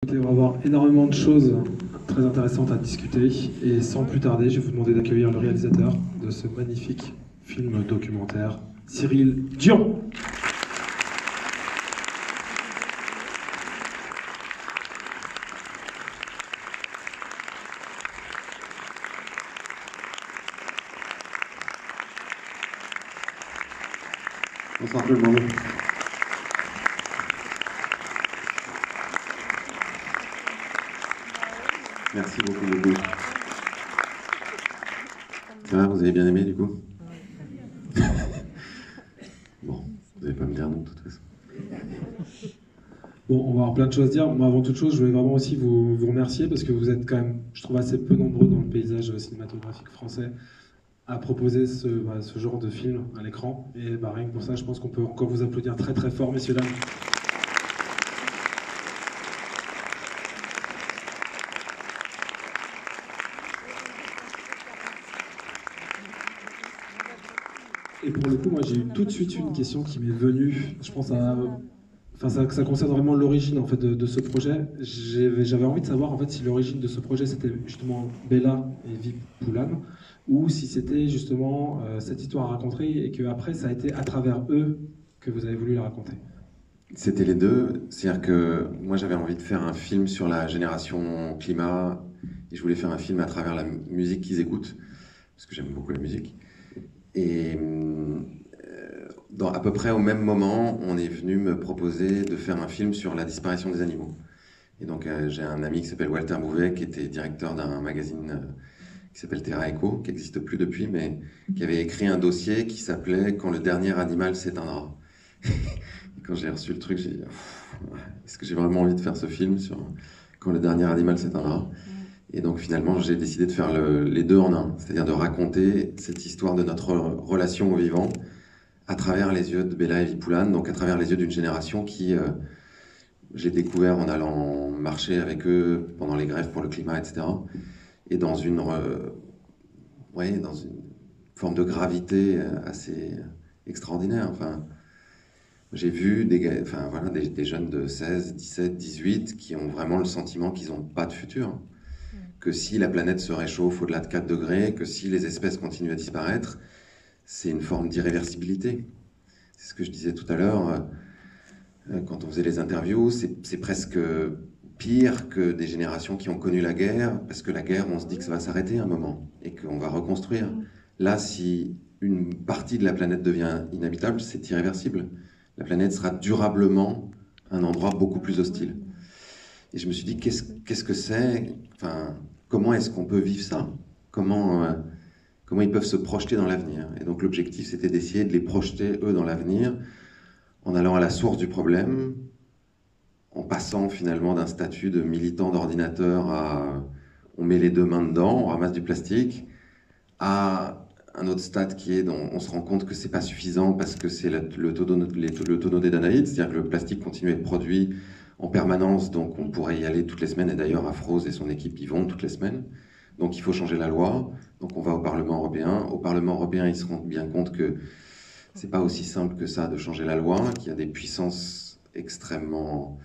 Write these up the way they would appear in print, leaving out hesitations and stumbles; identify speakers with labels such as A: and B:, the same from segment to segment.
A: On va avoir énormément de choses très intéressantes à discuter et sans plus tarder, je vais vous demander d'accueillir le réalisateur de ce magnifique film documentaire, Cyril Dion.
B: Bonsoir tout le monde. Merci beaucoup. Ça va, vous avez bien aimé du coup? Bon, vous n'allez pas me dire non de toute façon.
A: Bon, on va avoir plein de choses à dire. Moi, avant toute chose, je voulais vraiment aussi vous remercier parce que vous êtes quand même, je trouve, assez peu nombreux dans le paysage cinématographique français à proposer ce genre de film à l'écran. Et rien que pour ça, je pense qu'on peut encore vous applaudir très très fort, messieurs, dames. Et pour le coup, moi, j'ai eu tout de suite une question qui m'est venue. Je pense ça concerne vraiment l'origine en fait de ce projet. J'avais envie de savoir en fait si l'origine de ce projet c'était justement Bella et Vip Poulam ou si c'était justement cette histoire à raconter et que après ça a été à travers eux que vous avez voulu la raconter.
B: C'était les deux, c'est-à-dire que moi j'avais envie de faire un film sur la génération climat et je voulais faire un film à travers la musique qu'ils écoutent, parce que j'aime beaucoup la musique. Et à peu près au même moment, on est venu me proposer de faire un film sur la disparition des animaux. Et donc j'ai un ami qui s'appelle Walter Bouvet, qui était directeur d'un magazine qui s'appelle Terra Echo, qui n'existe plus depuis, mais qui avait écrit un dossier qui s'appelait Quand le dernier animal s'éteindra. Et quand j'ai reçu le truc, j'ai dit est-ce que j'ai vraiment envie de faire ce film sur Quand le dernier animal s'éteindra? Et donc finalement, j'ai décidé de faire les deux en un, c'est-à-dire de raconter cette histoire de notre relation au vivant à travers les yeux de Bella et Vipoulan, donc à travers les yeux d'une génération qui, j'ai découvert en allant marcher avec eux pendant les grèves pour le climat, etc. Et dans une forme de gravité assez extraordinaire. Enfin, j'ai vu des jeunes de 16, 17, 18 qui ont vraiment le sentiment qu'ils n'ont pas de futur. Que si la planète se réchauffe au-delà de 4 degrés, que si les espèces continuent à disparaître, c'est une forme d'irréversibilité. C'est ce que je disais tout à l'heure, quand on faisait les interviews, c'est presque pire que des générations qui ont connu la guerre, parce que la guerre, on se dit que ça va s'arrêter un moment, et qu'on va reconstruire. Là, si une partie de la planète devient inhabitable, c'est irréversible. La planète sera durablement un endroit beaucoup plus hostile. Et je me suis dit, qu'est-ce que c'est, enfin, comment est-ce qu'on peut vivre ça? Comment ils peuvent se projeter dans l'avenir? Et donc l'objectif, c'était d'essayer de les projeter, eux, dans l'avenir, en allant à la source du problème, en passant finalement d'un statut de militant d'ordinateur à on met les deux mains dedans, on ramasse du plastique, à un autre stade qui est on se rend compte que c'est pas suffisant parce que c'est le tonneau des Danaïdes, c'est-à-dire que le plastique continue à être produit en permanence, donc on pourrait y aller toutes les semaines, et d'ailleurs Afrose et son équipe y vont toutes les semaines. Donc il faut changer la loi, donc on va au Parlement européen. Au Parlement européen, ils se rendent bien compte que c'est pas aussi simple que ça de changer la loi, qu'il y a des puissances extrêmement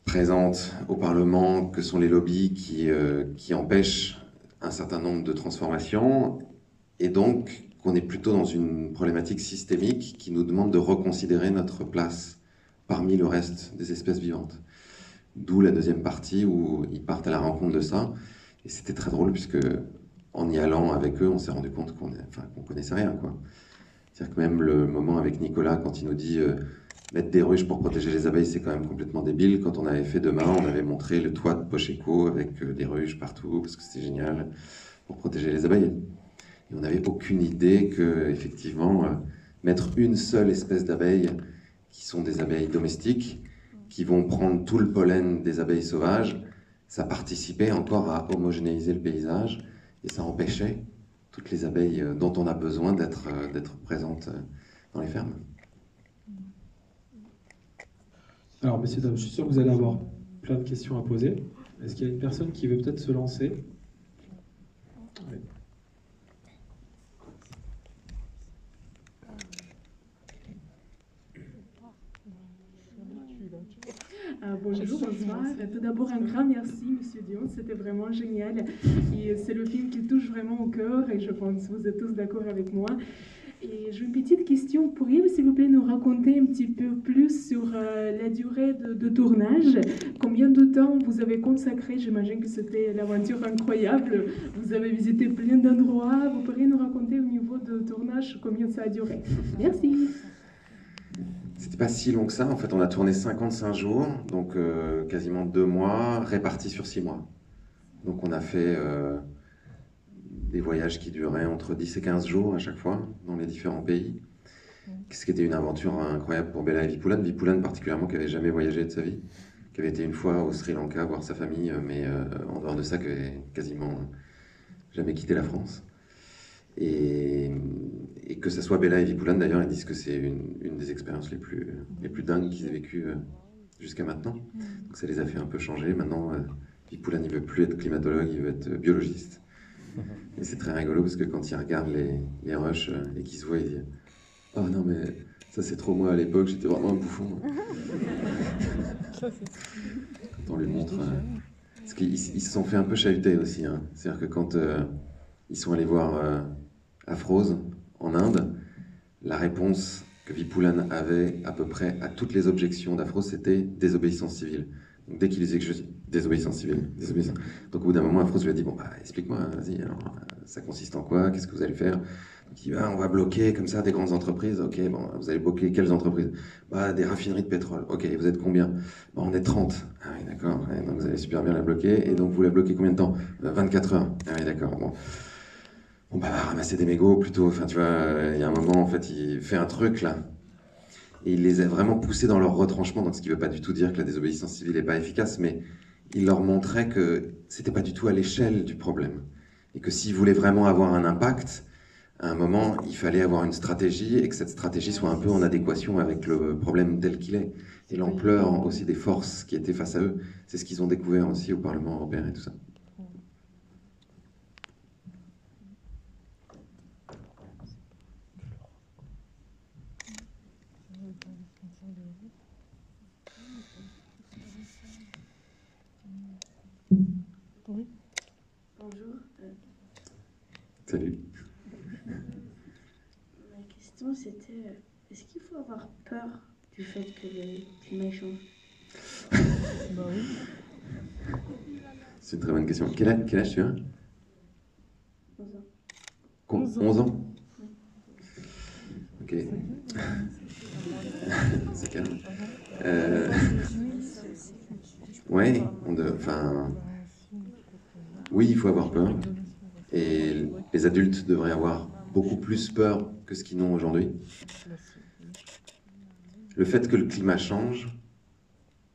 B: présentes au Parlement, que sont les lobbies qui empêchent un certain nombre de transformations, et donc qu'on est plutôt dans une problématique systémique qui nous demande de reconsidérer notre place parmi le reste des espèces vivantes. D'où la deuxième partie où ils partent à la rencontre de ça, et c'était très drôle puisque en y allant avec eux, on s'est rendu compte qu'on connaissait rien, quoi. C'est-à-dire que même le moment avec Nicolas, quand il nous dit mettre des ruches pour protéger les abeilles, c'est quand même complètement débile. Quand on avait fait demain, on avait montré le toit de Pocheco avec des ruches partout, parce que c'était génial, pour protéger les abeilles. Et on n'avait aucune idée que, effectivement, mettre une seule espèce d'abeilles, qui sont des abeilles domestiques, qui vont prendre tout le pollen des abeilles sauvages, ça participait encore à homogénéiser le paysage, et ça empêchait toutes les abeilles dont on a besoin d'être présentes dans les fermes.
A: Alors messieurs, dames, je suis sûr que vous allez avoir plein de questions à poser. Est-ce qu'il y a une personne qui veut peut-être se lancer? Oui.
C: Bonjour, bonsoir. Tout d'abord, un grand merci, Monsieur Dion. C'était vraiment génial. Et c'est le film qui touche vraiment au cœur et je pense que vous êtes tous d'accord avec moi. Et j'ai une petite question. Pourriez-vous, s'il vous plaît, nous raconter un petit peu plus sur la durée de tournage? Combien de temps vous avez consacré? J'imagine que c'était l'aventure incroyable. Vous avez visité plein d'endroits. Vous pourriez nous raconter au niveau de tournage combien ça a duré? Merci.
B: C'était pas si long que ça. En fait, on a tourné 55 jours, donc quasiment 2 mois, répartis sur 6 mois. Donc on a fait des voyages qui duraient entre 10 et 15 jours à chaque fois, dans les différents pays. Ce qui était une aventure incroyable pour Bella et Vipulan. Vipulan particulièrement, qui n'avait jamais voyagé de sa vie, qui avait été une fois au Sri Lanka voir sa famille, mais en dehors de ça, qui avait quasiment jamais quitté la France. Et que ce soit Bella et Vipulan, d'ailleurs, ils disent que c'est une des expériences les plus dingues qu'ils aient vécues jusqu'à maintenant. Donc ça les a fait un peu changer. Maintenant, Vipulan, il veut plus être climatologue, il veut être biologiste. Et c'est très rigolo parce que quand il regarde les rushs et qu'il se voit, il dit « Oh non, mais ça c'est trop moi à l'époque, j'étais vraiment un bouffon. » Quand on lui montre... parce qu'ils se sont fait un peu chahuter aussi. Hein. C'est-à-dire que quand ils sont allés voir Afrose en Inde, la réponse que Vipulan avait à peu près à toutes les objections d'Afrose, c'était désobéissance civile. Donc dès qu'il disait que je dis désobéissance civile, désobéissance. Donc au bout d'un moment, Afrose lui a dit bon bah explique-moi, vas-y, alors ça consiste en quoi, qu'est-ce que vous allez faire? Donc il dit on va bloquer comme ça des grandes entreprises. Ok, bon, vous allez bloquer quelles entreprises? Bah des raffineries de pétrole. Ok, vous êtes combien? Bah, on est 30. Ah oui, d'accord. Ouais, donc vous allez super bien la bloquer. Et donc vous la bloquez combien de temps? 24 heures. Ah oui, d'accord. Bon. On va ramasser des mégots plutôt. Enfin, tu vois, il y a un moment, en fait, il fait un truc là. Et il les a vraiment poussés dans leur retranchement. Donc, ce qui ne veut pas du tout dire que la désobéissance civile n'est pas efficace, mais il leur montrait que c'était pas du tout à l'échelle du problème. Et que s'ils voulaient vraiment avoir un impact, à un moment, il fallait avoir une stratégie et que cette stratégie soit un peu en adéquation avec le problème tel qu'il est. Et l'ampleur aussi des forces qui étaient face à eux. C'est ce qu'ils ont découvert aussi au Parlement européen et tout ça.
D: Oui.
E: Bonjour.
B: Salut.
E: Ma question c'était, est-ce qu'il faut avoir peur du fait que le climat change?
D: Bah oui.
B: C'est une très bonne question. Quel âge tu as?
E: 11 ans.
B: 11 ans? Ok. C'est calme. Ouais, oui, il faut avoir peur. Et les adultes devraient avoir beaucoup plus peur que ce qu'ils n'ont aujourd'hui. Le fait que le climat change,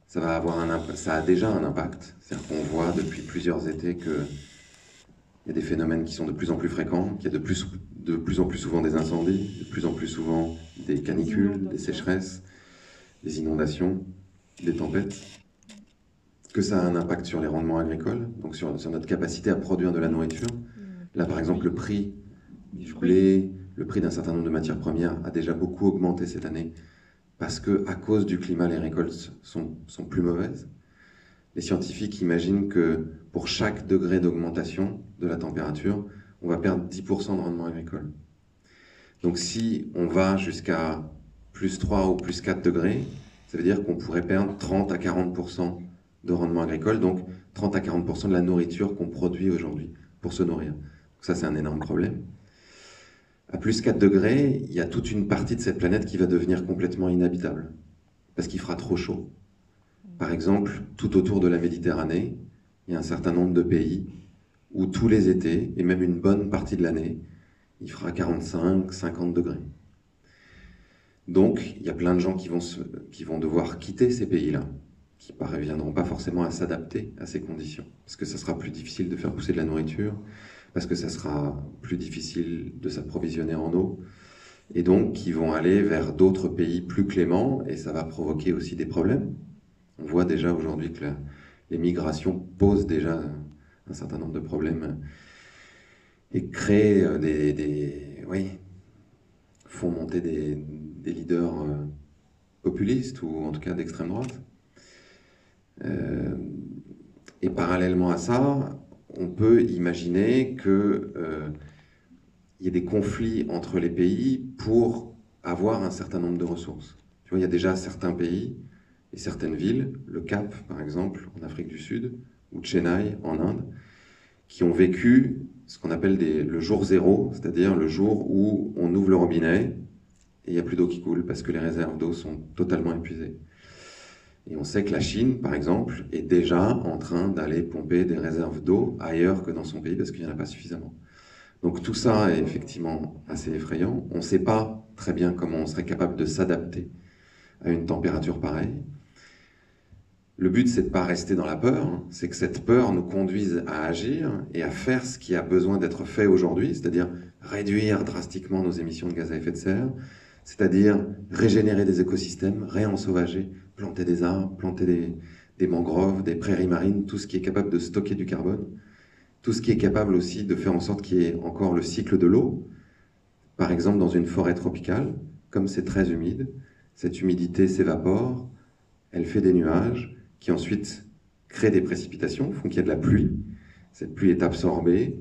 B: ça a déjà un impact. C'est-à-dire qu'on voit depuis plusieurs étés qu'il y a des phénomènes qui sont de plus en plus fréquents, qu'il y a de plus en plus souvent des incendies, de plus en plus souvent des canicules, des sécheresses, des inondations, des tempêtes. Que ça a un impact sur les rendements agricoles, donc sur notre capacité à produire de la nourriture. Là, par exemple, le prix du blé, le prix d'un certain nombre de matières premières a déjà beaucoup augmenté cette année parce qu'à cause du climat, les récoltes sont plus mauvaises. Les scientifiques imaginent que pour chaque degré d'augmentation de la température, on va perdre 10% de rendement agricole. Donc si on va jusqu'à plus 3 ou plus 4 degrés, ça veut dire qu'on pourrait perdre 30 à 40% de rendement agricole, donc 30 à 40% de la nourriture qu'on produit aujourd'hui pour se nourrir. Donc ça, c'est un énorme problème. À plus 4 degrés, il y a toute une partie de cette planète qui va devenir complètement inhabitable, parce qu'il fera trop chaud. Par exemple, tout autour de la Méditerranée, il y a un certain nombre de pays où tous les étés, et même une bonne partie de l'année, il fera 45, 50 degrés. Donc, il y a plein de gens qui vont devoir quitter ces pays-là, qui ne parviendront pas forcément à s'adapter à ces conditions. Parce que ça sera plus difficile de faire pousser de la nourriture, parce que ça sera plus difficile de s'approvisionner en eau, et donc qui vont aller vers d'autres pays plus cléments, et ça va provoquer aussi des problèmes. On voit déjà aujourd'hui que les migrations posent déjà un certain nombre de problèmes, et créent font monter des leaders populistes, ou en tout cas d'extrême droite. Et parallèlement à ça, on peut imaginer qu'il y ait des conflits entre les pays pour avoir un certain nombre de ressources. Tu vois, il y a déjà certains pays et certaines villes, le Cap par exemple en Afrique du Sud, ou Chennai en Inde, qui ont vécu ce qu'on appelle le jour zéro, c'est-à-dire le jour où on ouvre le robinet et il n'y a plus d'eau qui coule parce que les réserves d'eau sont totalement épuisées. Et on sait que la Chine, par exemple, est déjà en train d'aller pomper des réserves d'eau ailleurs que dans son pays parce qu'il n'y en a pas suffisamment. Donc tout ça est effectivement assez effrayant. On ne sait pas très bien comment on serait capable de s'adapter à une température pareille. Le but, c'est de ne pas rester dans la peur, c'est que cette peur nous conduise à agir et à faire ce qui a besoin d'être fait aujourd'hui, c'est-à-dire réduire drastiquement nos émissions de gaz à effet de serre, c'est-à-dire régénérer des écosystèmes, réensauvager, planter des arbres, planter des mangroves, des prairies marines, tout ce qui est capable de stocker du carbone, tout ce qui est capable aussi de faire en sorte qu'il y ait encore le cycle de l'eau. Par exemple, dans une forêt tropicale, comme c'est très humide, cette humidité s'évapore, elle fait des nuages, qui ensuite créent des précipitations, font qu'il y a de la pluie. Cette pluie est absorbée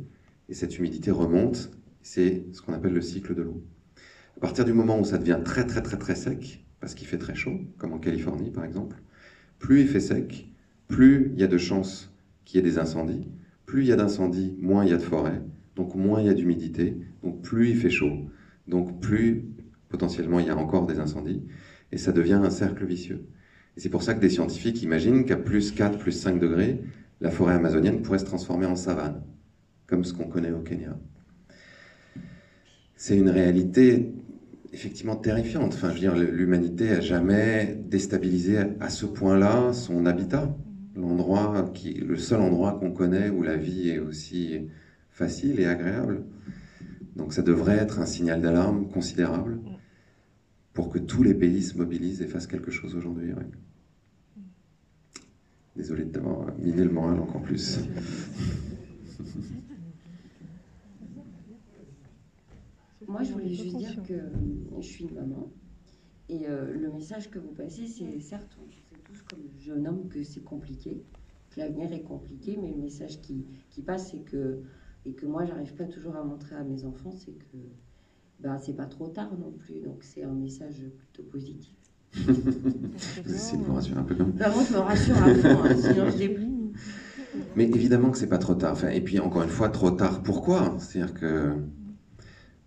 B: et cette humidité remonte. C'est ce qu'on appelle le cycle de l'eau. À partir du moment où ça devient très très très très sec, parce qu'il fait très chaud, comme en Californie par exemple, plus il fait sec, plus il y a de chances qu'il y ait des incendies. Plus il y a d'incendies, moins il y a de forêt, donc moins il y a d'humidité, donc plus il fait chaud, donc plus potentiellement il y a encore des incendies, et ça devient un cercle vicieux. Et c'est pour ça que des scientifiques imaginent qu'à plus 4, plus 5 degrés, la forêt amazonienne pourrait se transformer en savane, comme ce qu'on connaît au Kenya. C'est une réalité effectivement terrifiante. Enfin, je veux dire, l'humanité n'a jamais déstabilisé à ce point-là son habitat. Le seul endroit qu'on connaît où la vie est aussi facile et agréable. Donc ça devrait être un signal d'alarme considérable pour que tous les pays se mobilisent et fassent quelque chose aujourd'hui. Ouais. Désolé d'avoir miné le moral encore plus.
F: Moi, je voulais juste dire que je suis une maman. Et le message que vous passez, c'est certes, on sait tous comme jeune homme que c'est compliqué, que l'avenir est compliqué, mais le message qui passe, c'est que, et que moi, j'arrive pas toujours à montrer à mes enfants, c'est que c'est pas trop tard non plus. Donc, c'est un message plutôt positif.
B: Vous essayez de me rassurer un peu comme
F: moi, je me rassure à fond, hein, sinon je l'ai pris.
B: Mais évidemment que c'est pas trop tard. Enfin, et puis, encore une fois, trop tard, pourquoi ? C'est-à-dire que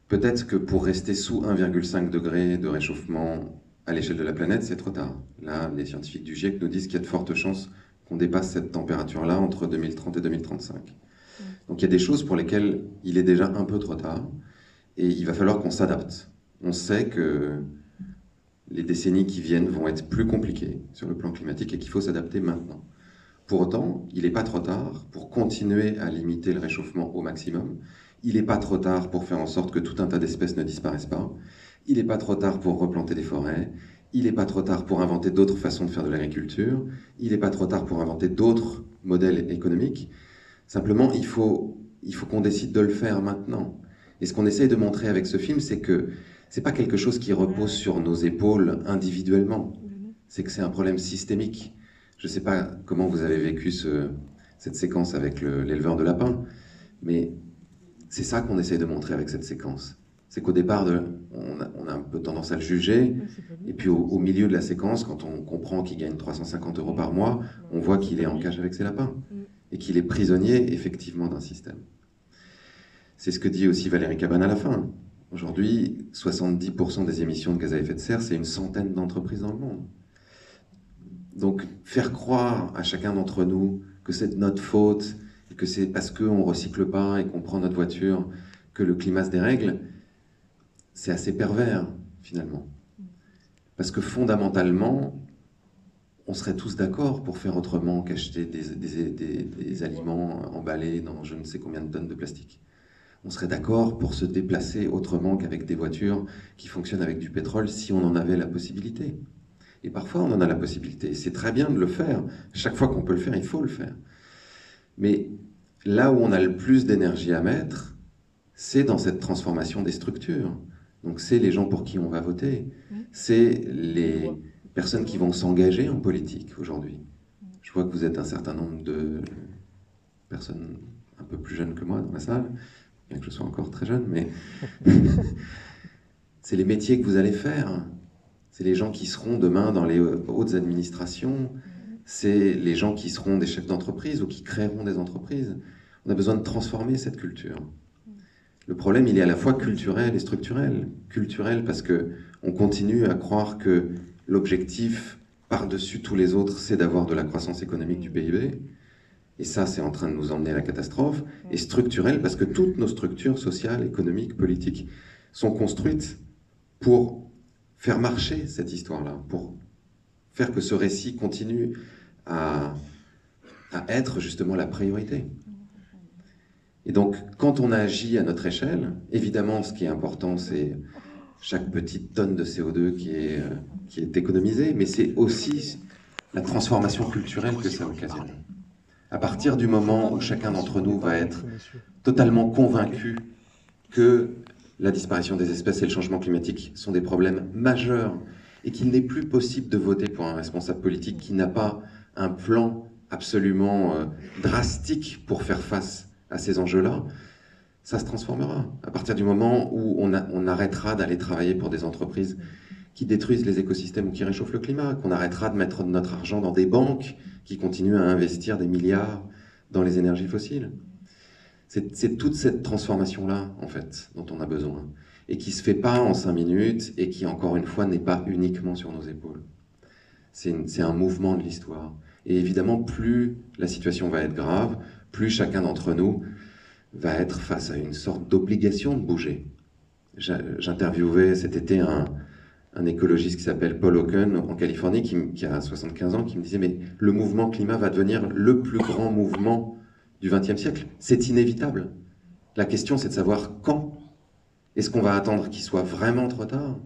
B: peut-être que pour rester sous 1,5 degré de réchauffement à l'échelle de la planète, c'est trop tard. Là, les scientifiques du GIEC nous disent qu'il y a de fortes chances qu'on dépasse cette température-là entre 2030 et 2035. Donc il y a des choses pour lesquelles il est déjà un peu trop tard et il va falloir qu'on s'adapte. On sait que les décennies qui viennent vont être plus compliquées sur le plan climatique et qu'il faut s'adapter maintenant. Pour autant, il n'est pas trop tard pour continuer à limiter le réchauffement au maximum. Il n'est pas trop tard pour faire en sorte que tout un tas d'espèces ne disparaissent pas. Il n'est pas trop tard pour replanter des forêts. Il n'est pas trop tard pour inventer d'autres façons de faire de l'agriculture. Il n'est pas trop tard pour inventer d'autres modèles économiques. Simplement, il faut qu'on décide de le faire maintenant. Et ce qu'on essaye de montrer avec ce film, c'est que ce n'est pas quelque chose qui repose sur nos épaules individuellement. C'est que c'est un problème systémique. Je ne sais pas comment vous avez vécu cette séquence avec l'éleveur de lapins, mais c'est ça qu'on essaye de montrer avec cette séquence. C'est qu'au départ, on a un peu tendance à le juger, et puis au milieu de la séquence, quand on comprend qu'il gagne 350 € par mois, on voit qu'il est en cage avec ses lapins, et qu'il est prisonnier, effectivement, d'un système. C'est ce que dit aussi Valérie Cabane à la fin. Aujourd'hui, 70% des émissions de gaz à effet de serre, c'est une centaine d'entreprises dans le monde. Donc, faire croire à chacun d'entre nous que c'est de notre faute, et que c'est parce qu'on ne recycle pas et qu'on prend notre voiture que le climat se dérègle, c'est assez pervers, finalement. Parce que fondamentalement, on serait tous d'accord pour faire autrement qu'acheter des aliments emballés dans je ne sais combien de tonnes de plastique. On serait d'accord pour se déplacer autrement qu'avec des voitures qui fonctionnent avec du pétrole si on en avait la possibilité. Et parfois, on en a la possibilité. C'est très bien de le faire. Chaque fois qu'on peut le faire, il faut le faire. Mais là où on a le plus d'énergie à mettre, c'est dans cette transformation des structures. Donc c'est les gens pour qui on va voter. C'est les personnes qui vont s'engager en politique aujourd'hui. Je vois que vous êtes un certain nombre de personnes un peu plus jeunes que moi dans la salle, bien que je sois encore très jeune, mais c'est les métiers que vous allez faire. C'est les gens qui seront demain dans les hautes administrations. C'est les gens qui seront des chefs d'entreprise ou qui créeront des entreprises. On a besoin de transformer cette culture. Le problème, il est à la fois culturel et structurel. Culturel parce qu'on continue à croire que l'objectif, par-dessus tous les autres, c'est d'avoir de la croissance économique du PIB. Et ça, c'est en train de nous emmener à la catastrophe. Et structurel parce que toutes nos structures sociales, économiques, politiques sont construites pour faire marcher cette histoire-là, pour faire que ce récit continue à être justement la priorité. Et donc, quand on agit à notre échelle, évidemment, ce qui est important, c'est chaque petite tonne de CO2 qui est économisée, mais c'est aussi la transformation culturelle que ça occasionne. À partir du moment où chacun d'entre nous va être totalement convaincu que la disparition des espèces et le changement climatique sont des problèmes majeurs et qu'il n'est plus possible de voter pour un responsable politique qui n'a pas un plan absolument drastique pour faire face à ces enjeux-là, ça se transformera. À partir du moment où on arrêtera d'aller travailler pour des entreprises qui détruisent les écosystèmes ou qui réchauffent le climat, qu'on arrêtera de mettre notre argent dans des banques qui continuent à investir des milliards dans les énergies fossiles. C'est toute cette transformation-là, en fait, dont on a besoin, et qui ne se fait pas en 5 minutes, et qui, encore une fois, n'est pas uniquement sur nos épaules. C'est un mouvement de l'histoire. Et évidemment, plus la situation va être grave, plus chacun d'entre nous va être face à une sorte d'obligation de bouger. J'interviewais cet été un écologiste qui s'appelle Paul Hawken en Californie, qui a 75 ans, qui me disait « Mais le mouvement climat va devenir le plus grand mouvement du XXe siècle. C'est inévitable. La question, c'est de savoir quand. Est-ce qu'on va attendre qu'il soit vraiment trop tard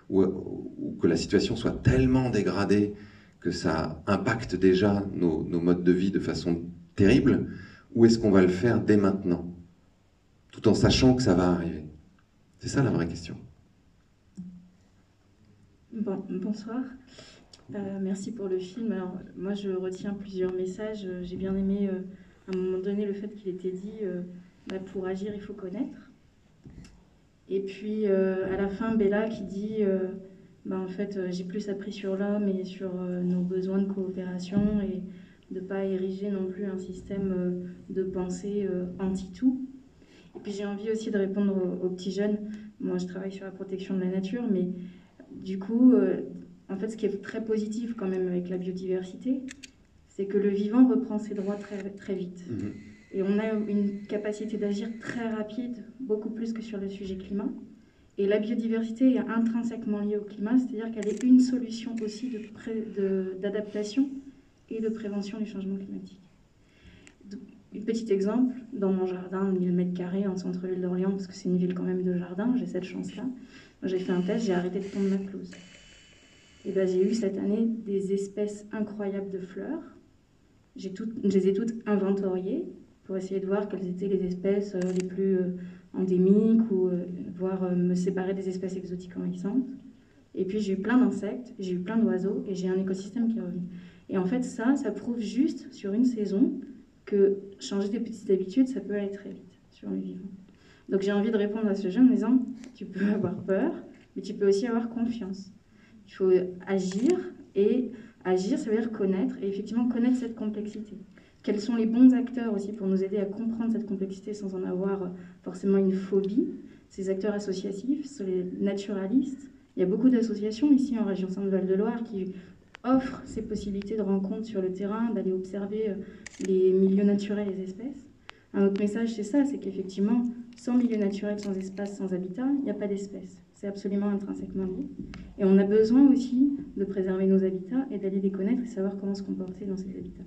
B: ou que la situation soit tellement dégradée que ça impacte déjà nos modes de vie de façon terrible, ou est-ce qu'on va le faire dès maintenant, tout en sachant que ça va arriver? C'est ça la vraie question.
G: Bonsoir. Merci pour le film. Alors, moi, je retiens plusieurs messages. J'ai bien aimé, à un moment donné, le fait qu'il était dit pour agir, il faut connaître. Et puis, à la fin, Bella qui dit en fait, j'ai plus appris sur l'homme et sur nos besoins de coopération et de ne pas ériger non plus un système de pensée anti-tout. Et puis, j'ai envie aussi de répondre aux petits jeunes. Moi, je travaille sur la protection de la nature, mais du coup, en fait, ce qui est très positif quand même avec la biodiversité, c'est que le vivant reprend ses droits très, très vite. Mmh. Et on a une capacité d'agir très rapide, beaucoup plus que sur le sujet climat. Et la biodiversité est intrinsèquement liée au climat, c'est-à-dire qu'elle est une solution aussi d'adaptation et de prévention du changement climatique. Un petit exemple, dans mon jardin de 1000 m² en centre-ville d'Orléans, parce que c'est une ville quand même de jardin, j'ai cette chance-là. J'ai fait un test, j'ai arrêté de tondre ma pelouse. Et ben, j'ai eu cette année des espèces incroyables de fleurs. Je les ai toutes inventoriées pour essayer de voir quelles étaient les espèces les plus endémiques ou voire me séparer des espèces exotiques envahissantes. Et puis j'ai eu plein d'insectes, j'ai eu plein d'oiseaux et j'ai un écosystème qui est revenu. Et en fait, ça prouve juste sur une saison que changer des petites habitudes, ça peut aller très vite sur le vivant. Donc j'ai envie de répondre à ce jeune en disant, tu peux avoir peur, mais tu peux aussi avoir confiance. Il faut agir, et agir, ça veut dire connaître, et effectivement connaître cette complexité. Quels sont les bons acteurs aussi pour nous aider à comprendre cette complexité sans en avoir forcément une phobie? Ces acteurs associatifs, sont les naturalistes. Il y a beaucoup d'associations ici en région Centre-Val de Loire qui offrent ces possibilités de rencontres sur le terrain, d'aller observer les milieux naturels et les espèces. Un autre message, c'est ça, c'est qu'effectivement, sans milieu naturel, sans espace, sans habitat, il n'y a pas d'espèce. C'est absolument intrinsèquement lié. Et on a besoin aussi de préserver nos habitats et d'aller les connaître et savoir comment se comporter dans ces habitats.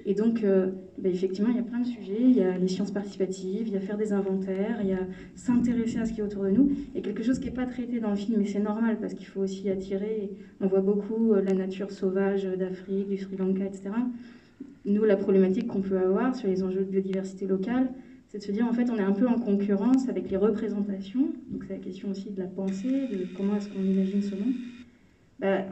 G: Et donc, effectivement, il y a plein de sujets. Il y a les sciences participatives, il y a faire des inventaires, il y a s'intéresser à ce qui est autour de nous. Et quelque chose qui n'est pas traité dans le film, mais c'est normal parce qu'il faut aussi attirer. On voit beaucoup la nature sauvage d'Afrique, du Sri Lanka, etc. Nous, la problématique qu'on peut avoir sur les enjeux de biodiversité locale, c'est de se dire, en fait, on est un peu en concurrence avec les représentations. Donc, c'est la question aussi de la pensée, de comment est-ce qu'on imagine ce monde.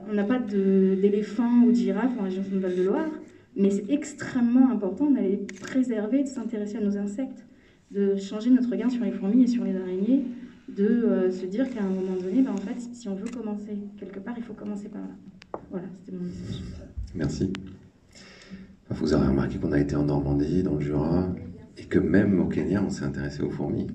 G: On n'a pas d'éléphant ou de girafe en région Centre-Val de Loire. Mais c'est extrêmement important d'aller préserver, de s'intéresser à nos insectes, de changer notre regard sur les fourmis et sur les araignées, de se dire qu'à un moment donné, en fait, si on veut commencer quelque part, il faut commencer par là. Voilà, c'était mon message.
B: Merci. Vous avez remarqué qu'on a été en Normandie, dans le Jura, et que même au Kenya, on s'est intéressé aux fourmis.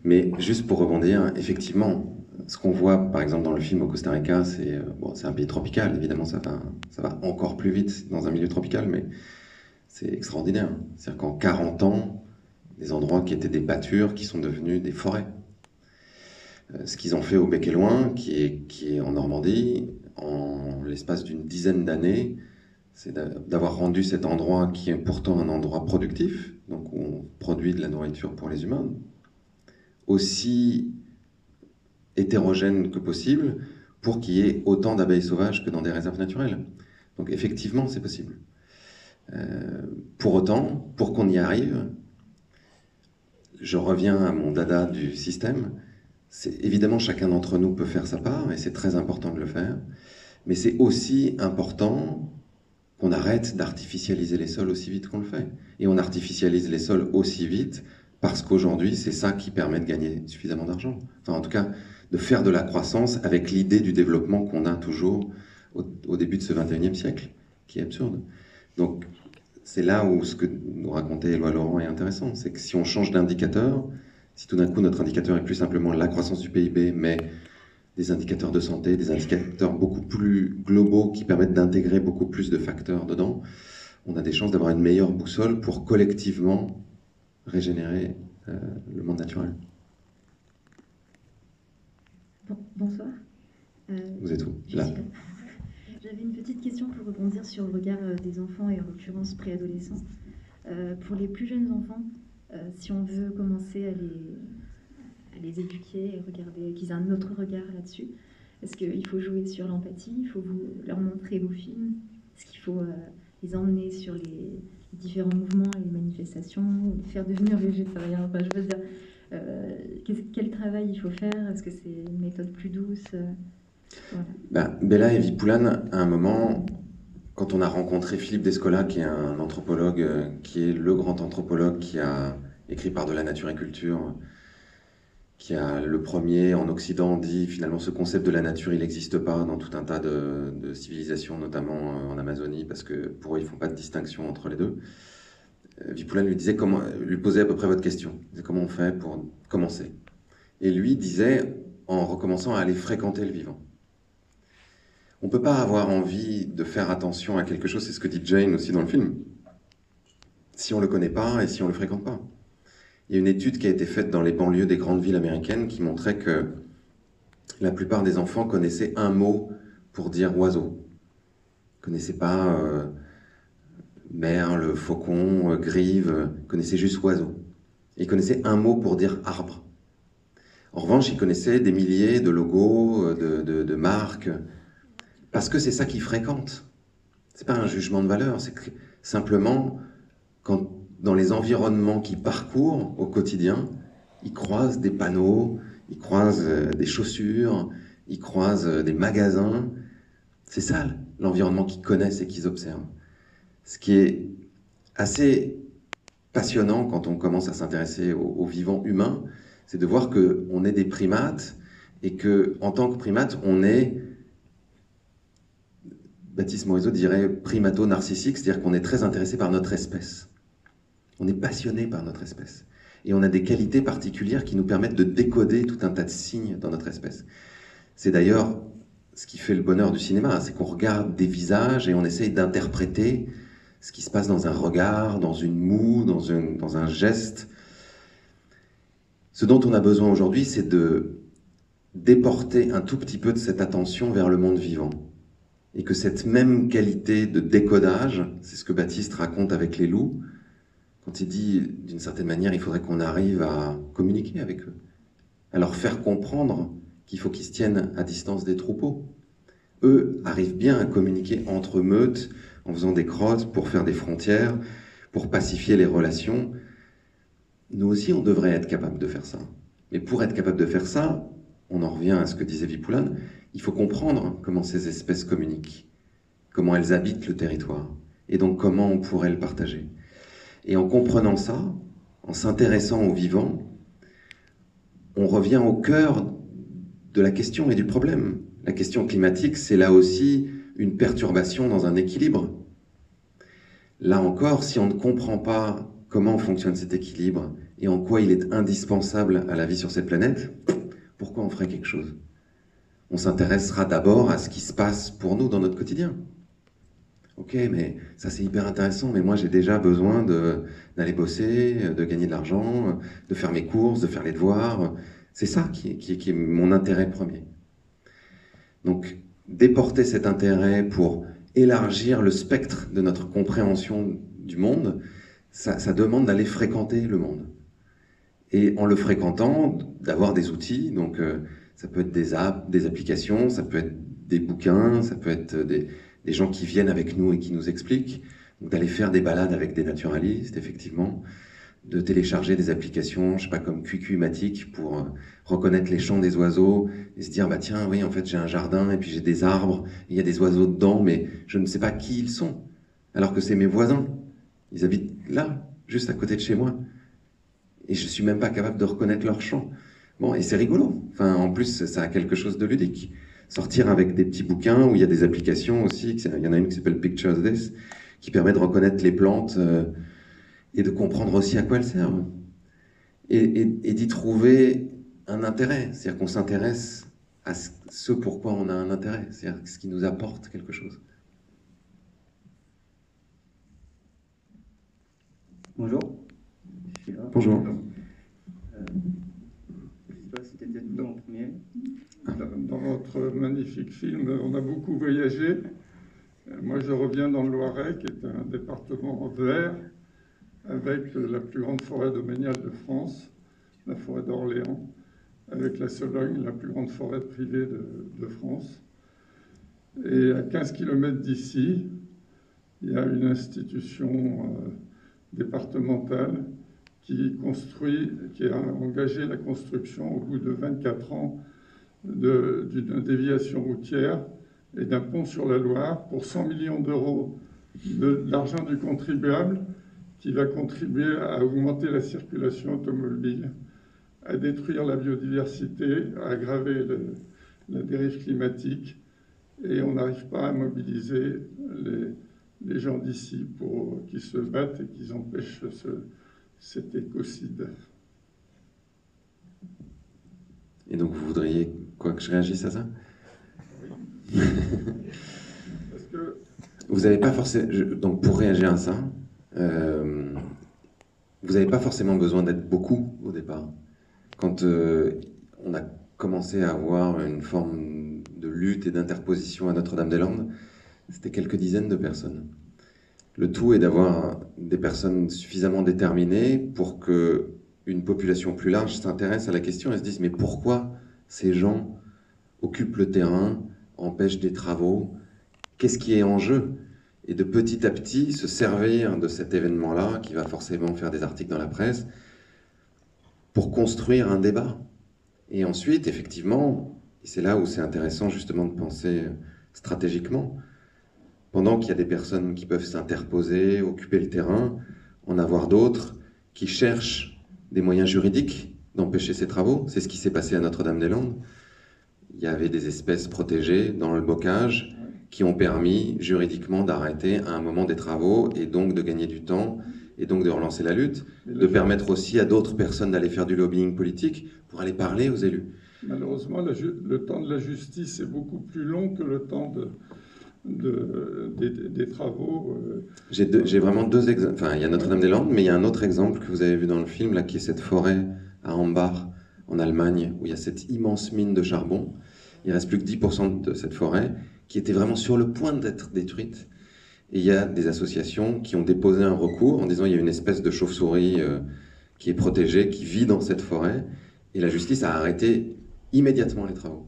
B: Mais juste pour rebondir, effectivement, ce qu'on voit par exemple dans le film au Costa Rica, c'est un pays tropical, évidemment ça va encore plus vite dans un milieu tropical, mais c'est extraordinaire. C'est-à-dire qu'en 40 ans, des endroits qui étaient des pâtures qui sont devenus des forêts. Ce qu'ils ont fait au Bec et Loing, qui est en Normandie, en l'espace d'une dizaine d'années, c'est d'avoir rendu cet endroit qui est pourtant un endroit productif, donc où on produit de la nourriture pour les humains, aussi hétérogène que possible pour qu'il y ait autant d'abeilles sauvages que dans des réserves naturelles. Donc effectivement, c'est possible. Pour autant, pour qu'on y arrive, je reviens à mon dada du système, c'est évidemment chacun d'entre nous peut faire sa part, et c'est très important de le faire, mais c'est aussi important qu'on arrête d'artificialiser les sols aussi vite qu'on le fait. Et on artificialise les sols aussi vite parce qu'aujourd'hui, c'est ça qui permet de gagner suffisamment d'argent. Enfin, en tout cas, de faire de la croissance avec l'idée du développement qu'on a toujours au début de ce 21e siècle, qui est absurde. Donc, c'est là où ce que nous racontait Éloi Laurent est intéressant. C'est que si on change d'indicateur, si tout d'un coup notre indicateur est plus simplement la croissance du PIB, mais des indicateurs de santé, des indicateurs beaucoup plus globaux qui permettent d'intégrer beaucoup plus de facteurs dedans, on a des chances d'avoir une meilleure boussole pour collectivement régénérer le monde naturel.
H: Bonsoir.
B: Vous êtes où? Là.
H: J'avais une petite question pour rebondir sur le regard des enfants et en l'occurrence préadolescents. Pour les plus jeunes enfants, si on veut commencer à les éduquer et regarder, qu'ils aient un autre regard là-dessus, est-ce qu'il faut jouer sur l'empathie? Il faut leur montrer vos films? Est-ce qu'il faut les emmener sur les différents mouvements et les manifestations, les faire devenir végétariens? Enfin, je veux dire, quel travail il faut faire? Est-ce que c'est une méthode plus douce? Voilà.
B: Bella et Vipulan, à un moment, quand on a rencontré Philippe Descola, qui est un anthropologue, qui est le grand anthropologue qui a écrit Par de la nature et culture, qui a le premier en Occident dit finalement ce concept de la nature il n'existe pas dans tout un tas de civilisations, notamment en Amazonie, parce que pour eux ils ne font pas de distinction entre les deux. Vipulan lui posait à peu près votre question. Il disait comment on fait pour commencer. Et lui disait en recommençant à aller fréquenter le vivant. On ne peut pas avoir envie de faire attention à quelque chose, c'est ce que dit Jane aussi dans le film, si on ne le connaît pas et si on ne le fréquente pas. Il y a une étude qui a été faite dans les banlieues des grandes villes américaines qui montrait que la plupart des enfants connaissaient un mot pour dire oiseau. Ils ne connaissaient pas merle, faucon, grive, ils connaissaient juste oiseau. Et ils connaissaient un mot pour dire arbre. En revanche, ils connaissaient des milliers de logos, de marques, parce que c'est ça qu'ils fréquentent. Ce n'est pas un jugement de valeur, c'est que simplement, quand dans les environnements qu'ils parcourent au quotidien, ils croisent des panneaux, ils croisent des chaussures, ils croisent des magasins. C'est ça l'environnement qu'ils connaissent et qu'ils observent. Ce qui est assez passionnant quand on commence à s'intéresser au vivant humain, c'est de voir qu'on est des primates et qu'en tant que primates, on est, Baptiste Morisot dirait primato-narcissique, c'est-à-dire qu'on est très intéressé par notre espèce. On est passionné par notre espèce. Et on a des qualités particulières qui nous permettent de décoder tout un tas de signes dans notre espèce. C'est d'ailleurs ce qui fait le bonheur du cinéma, c'est qu'on regarde des visages et on essaye d'interpréter ce qui se passe dans un regard, dans une moue, dans un geste. Ce dont on a besoin aujourd'hui, c'est de déporter un tout petit peu de cette attention vers le monde vivant. Et que cette même qualité de décodage, c'est ce que Baptiste raconte avec les loups, quand il dit, d'une certaine manière, il faudrait qu'on arrive à communiquer avec eux, à leur faire comprendre qu'il faut qu'ils se tiennent à distance des troupeaux. Eux arrivent bien à communiquer entre meutes, en faisant des crottes pour faire des frontières, pour pacifier les relations. Nous aussi, on devrait être capable de faire ça. Mais pour être capable de faire ça, on en revient à ce que disait Vipulan, il faut comprendre comment ces espèces communiquent, comment elles habitent le territoire, Et donc comment on pourrait le partager. Et en comprenant ça, en s'intéressant au vivant, on revient au cœur de la question et du problème. La question climatique, c'est là aussi une perturbation dans un équilibre. Là encore, si on ne comprend pas comment fonctionne cet équilibre et en quoi il est indispensable à la vie sur cette planète, pourquoi on ferait quelque chose? On s'intéressera d'abord à ce qui se passe pour nous dans notre quotidien. Ok, mais ça c'est hyper intéressant, mais moi j'ai déjà besoin d'aller bosser, de gagner de l'argent, de faire mes courses, de faire les devoirs. C'est ça qui est mon intérêt premier. Donc, déporter cet intérêt pour élargir le spectre de notre compréhension du monde, ça demande d'aller fréquenter le monde. Et en le fréquentant, d'avoir des outils, donc ça peut être des apps, des applications, ça peut être des bouquins, ça peut être des gens qui viennent avec nous et qui nous expliquent, d'aller faire des balades avec des naturalistes, effectivement, de télécharger des applications, je sais pas, comme QQ-matic pour reconnaître les chants des oiseaux et se dire, bah tiens, oui, en fait, j'ai un jardin et puis j'ai des arbres, il y a des oiseaux dedans, mais je ne sais pas qui ils sont, alors que c'est mes voisins. Ils habitent là, juste à côté de chez moi. Et je suis même pas capable de reconnaître leur chant. Bon, et c'est rigolo. Enfin, en plus, ça a quelque chose de ludique. Sortir avec des petits bouquins où il y a des applications aussi. Il y en a une qui s'appelle Pictures This, qui permet de reconnaître les plantes et de comprendre aussi à quoi elles servent. Et d'y trouver un intérêt. C'est-à-dire qu'on s'intéresse à ce pourquoi on a un intérêt. C'est-à-dire ce qui nous apporte quelque chose.
I: Bonjour.
B: Bonjour.
I: Je ne sais pas si tu étais dedans en premier. Dans votre magnifique film, on a beaucoup voyagé. Moi, je reviens dans le Loiret, qui est un département vert, avec la plus grande forêt domaniale de France, la forêt d'Orléans, avec la Sologne, la plus grande forêt privée de France. Et à 15 km d'ici, il y a une institution départementale qui a engagé la construction au bout de 24 ans d'une déviation routière et d'un pont sur la Loire pour 100 millions d'euros d'argent du contribuable qui va contribuer à augmenter la circulation automobile, à détruire la biodiversité, à aggraver la dérive climatique, et on n'arrive pas à mobiliser les gens d'ici pour qu'ils se battent et qu'ils empêchent cet écocide.
B: Et donc vous voudriez quoi, que je réagisse à ça?
I: Oui. Parce que...
B: Vous n'avez pas forcément... Donc pour réagir à ça, vous n'avez pas forcément besoin d'être beaucoup au départ. Quand on a commencé à avoir une forme de lutte et d'interposition à Notre-Dame-des-Landes, c'était quelques dizaines de personnes. Le tout est d'avoir des personnes suffisamment déterminées pour que une population plus large s'intéresse à la question et se dise mais pourquoi ces gens occupent le terrain, empêchent des travaux, qu'est-ce qui est en jeu? Et de petit à petit se servir de cet événement-là, qui va forcément faire des articles dans la presse, pour construire un débat. Et ensuite, effectivement, et c'est là où c'est intéressant justement de penser stratégiquement, pendant qu'il y a des personnes qui peuvent s'interposer, occuper le terrain, en avoir d'autres qui cherchent des moyens juridiques d'empêcher ces travaux. C'est ce qui s'est passé à Notre-Dame-des-Landes. Il y avait des espèces protégées dans le bocage qui ont permis juridiquement d'arrêter à un moment des travaux et donc de gagner du temps et donc de relancer la lutte, de permettre aussi à d'autres personnes d'aller faire du lobbying politique pour aller parler aux élus.
I: Malheureusement, le temps de la justice est beaucoup plus long que le temps des travaux.
B: J'ai vraiment deux exemples. Enfin, il y a Notre-Dame-des-Landes, mais il y a un autre exemple que vous avez vu dans le film, là, qui est cette forêt à Ambach, en Allemagne, où il y a cette immense mine de charbon. Il ne reste plus que 10% de cette forêt, qui était vraiment sur le point d'être détruite. Et il y a des associations qui ont déposé un recours en disant il y a une espèce de chauve-souris qui est protégée, qui vit dans cette forêt, et la justice a arrêté immédiatement les travaux.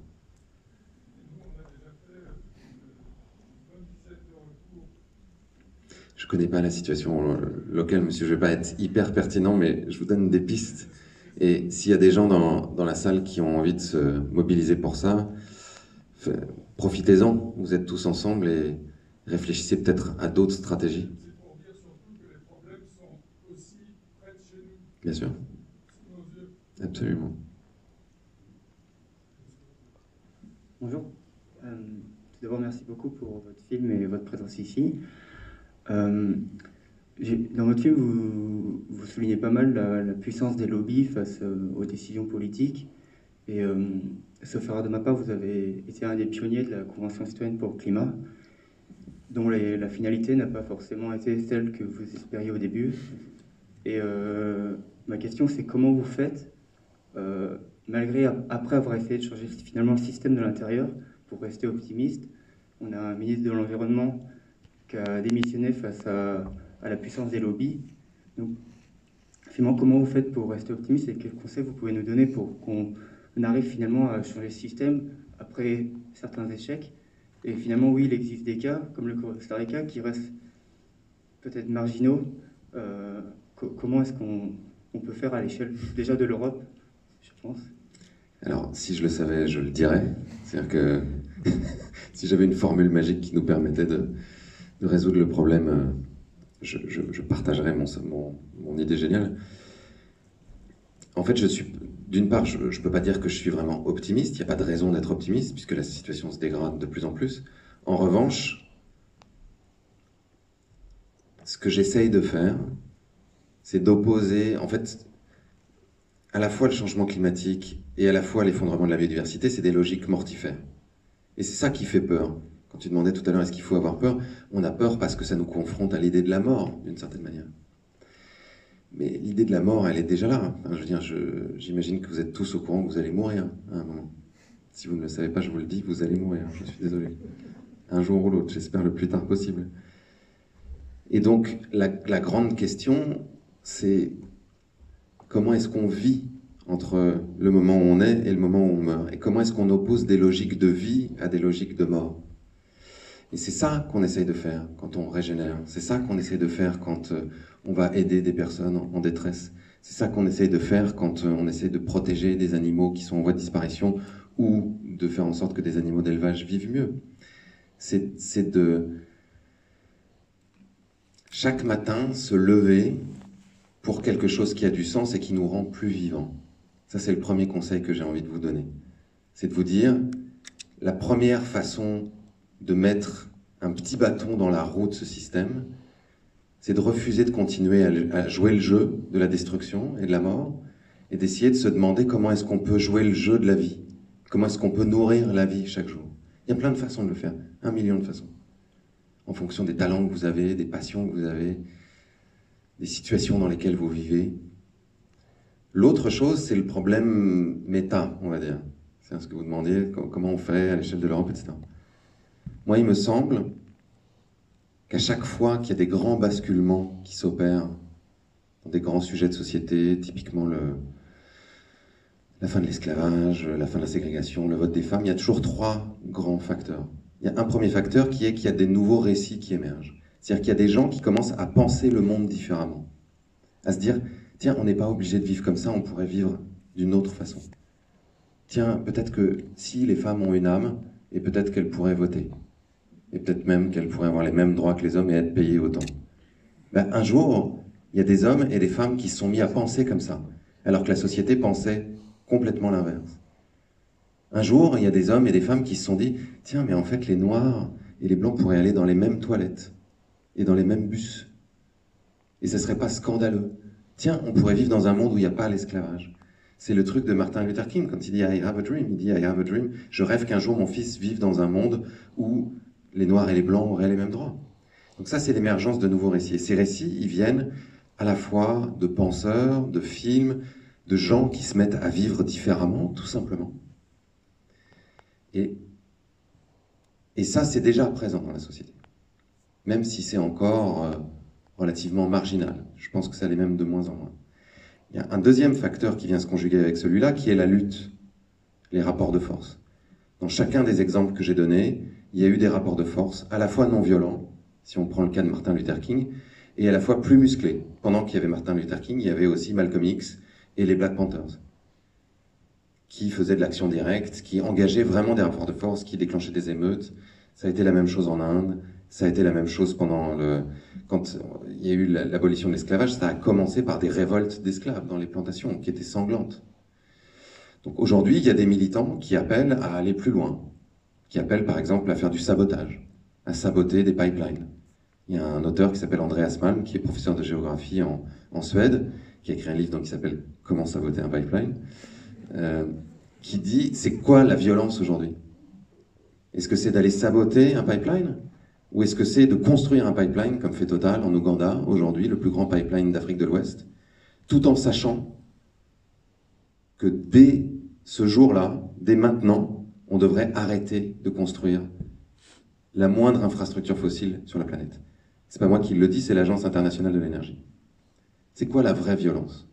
B: Je ne connais pas la situation locale, monsieur, je ne vais pas être hyper pertinent, mais je vous donne des pistes. Et s'il y a des gens dans la salle qui ont envie de se mobiliser pour ça, profitez-en, vous êtes tous ensemble réfléchissez peut-être à d'autres stratégies.
I: C'est pour dire surtout que les problèmes sont aussi près de chez nous.
B: Bien sûr.
I: Sous nos yeux.
B: Absolument.
J: Bonjour. Tout d'abord, merci beaucoup pour votre film et votre présence ici. Dans votre film, vous soulignez pas mal la puissance des lobbies face aux décisions politiques. Et sauf erreur de ma part, vous avez été un des pionniers de la Convention citoyenne pour le climat, dont la finalité n'a pas forcément été celle que vous espériez au début. Et ma question, c'est comment vous faites, après avoir essayé de changer finalement le système de l'intérieur, pour rester optimiste. On a un ministre de l'Environnement qui a démissionné face à la puissance des lobbies. Donc, finalement, comment vous faites pour rester optimiste et quels conseils vous pouvez nous donner pour qu'on arrive finalement à changer le système après certains échecs? Et finalement, oui, il existe des cas, comme le Costa Rica, qui restent peut-être marginaux. Comment est-ce qu'on peut faire à l'échelle déjà de l'Europe, je pense?
B: Alors, si je le savais, je le dirais. C'est-à-dire que si j'avais une formule magique qui nous permettait de résoudre le problème, je partagerais mon idée géniale. En fait, d'une part, je ne peux pas dire que je suis vraiment optimiste. Il n'y a pas de raison d'être optimiste, puisque la situation se dégrade de plus en plus. En revanche, ce que j'essaye de faire, c'est d'opposer, en fait, à la fois le changement climatique et à la fois l'effondrement de la biodiversité, c'est des logiques mortifères. Et c'est ça qui fait peur. Quand tu demandais tout à l'heure, est-ce qu'il faut avoir peur? On a peur parce que ça nous confronte à l'idée de la mort, d'une certaine manière. Mais l'idée de la mort, elle est déjà là. Enfin, je veux dire, j'imagine que vous êtes tous au courant que vous allez mourir à un moment. Si vous ne le savez pas, je vous le dis, vous allez mourir. Je suis désolé. Un jour ou l'autre, j'espère le plus tard possible. Et donc, la grande question, c'est comment est-ce qu'on vit entre le moment où on est et le moment où on meurt? Et comment est-ce qu'on oppose des logiques de vie à des logiques de mort? Et c'est ça qu'on essaye de faire quand on régénère. C'est ça qu'on essaye de faire quand on va aider des personnes en détresse. C'est ça qu'on essaye de faire quand on essaie de protéger des animaux qui sont en voie de disparition ou de faire en sorte que des animaux d'élevage vivent mieux. C'est de chaque matin se lever pour quelque chose qui a du sens et qui nous rend plus vivants. Ça, c'est le premier conseil que j'ai envie de vous donner. C'est de vous dire, la première façon de mettre un petit bâton dans la roue de ce système, c'est de refuser de continuer à jouer le jeu de la destruction et de la mort, et d'essayer de se demander comment est-ce qu'on peut jouer le jeu de la vie, comment est-ce qu'on peut nourrir la vie chaque jour. Il y a plein de façons de le faire, 1 million de façons, en fonction des talents que vous avez, des passions que vous avez, des situations dans lesquelles vous vivez. L'autre chose, c'est le problème méta, on va dire. C'est ce que vous demandiez, comment on fait à l'échelle de l'Europe, etc. Moi, il me semble qu'à chaque fois qu'il y a des grands basculements qui s'opèrent dans des grands sujets de société, typiquement la fin de l'esclavage, la fin de la ségrégation, le vote des femmes, il y a toujours 3 grands facteurs. Il y a un premier facteur qui est qu'il y a des nouveaux récits qui émergent. C'est-à-dire qu'il y a des gens qui commencent à penser le monde différemment. À se dire, tiens, on n'est pas obligé de vivre comme ça, on pourrait vivre d'une autre façon. Tiens, peut-être que si les femmes ont une âme, et peut-être qu'elles pourraient voter. Et peut-être même qu'elles pourraient avoir les mêmes droits que les hommes et être payées autant. Ben, un jour, il y a des hommes et des femmes qui se sont mis à penser comme ça, alors que la société pensait complètement l'inverse. Un jour, il y a des hommes et des femmes qui se sont dit, tiens, mais en fait, les noirs et les blancs pourraient aller dans les mêmes toilettes et dans les mêmes bus. Et ce ne serait pas scandaleux. Tiens, on pourrait vivre dans un monde où il n'y a pas l'esclavage. C'est le truc de Martin Luther King, quand il dit « I have a dream ». Il dit « I have a dream ». Je rêve qu'un jour mon fils vive dans un monde où les noirs et les blancs auraient les mêmes droits. Donc ça, c'est l'émergence de nouveaux récits. Et ces récits, ils viennent à la fois de penseurs, de films, de gens qui se mettent à vivre différemment, tout simplement. Et ça, c'est déjà présent dans la société. Même si c'est encore relativement marginal. Je pense que ça l'est même de moins en moins. Il y a un deuxième facteur qui vient se conjuguer avec celui-là, qui est la lutte, les rapports de force. Dans chacun des exemples que j'ai donnés, il y a eu des rapports de force, à la fois non violents, si on prend le cas de Martin Luther King, et à la fois plus musclés. Pendant qu'il y avait Martin Luther King, il y avait aussi Malcolm X et les Black Panthers, qui faisaient de l'action directe, qui engageaient vraiment des rapports de force, qui déclenchaient des émeutes. Ça a été la même chose en Inde, Ça a été la même chose quand il y a eu l'abolition de l'esclavage, ça a commencé par des révoltes d'esclaves dans les plantations qui étaient sanglantes. Donc aujourd'hui, il y a des militants qui appellent à aller plus loin, qui appellent par exemple à faire du sabotage, à saboter des pipelines. Il y a un auteur qui s'appelle Andreas Malm, qui est professeur de géographie en Suède, qui a écrit un livre qui s'appelle « Comment saboter un pipeline », qui dit « C'est quoi la violence aujourd'hui ? Est-ce que c'est d'aller saboter un pipeline ? Ou est-ce que c'est de construire un pipeline, comme fait Total en Ouganda, aujourd'hui, le plus grand pipeline d'Afrique de l'Ouest, tout en sachant que dès ce jour-là, dès maintenant, on devrait arrêter de construire la moindre infrastructure fossile sur la planète. C'est pas moi qui le dis, c'est l'Agence internationale de l'énergie. C'est quoi la vraie violence ?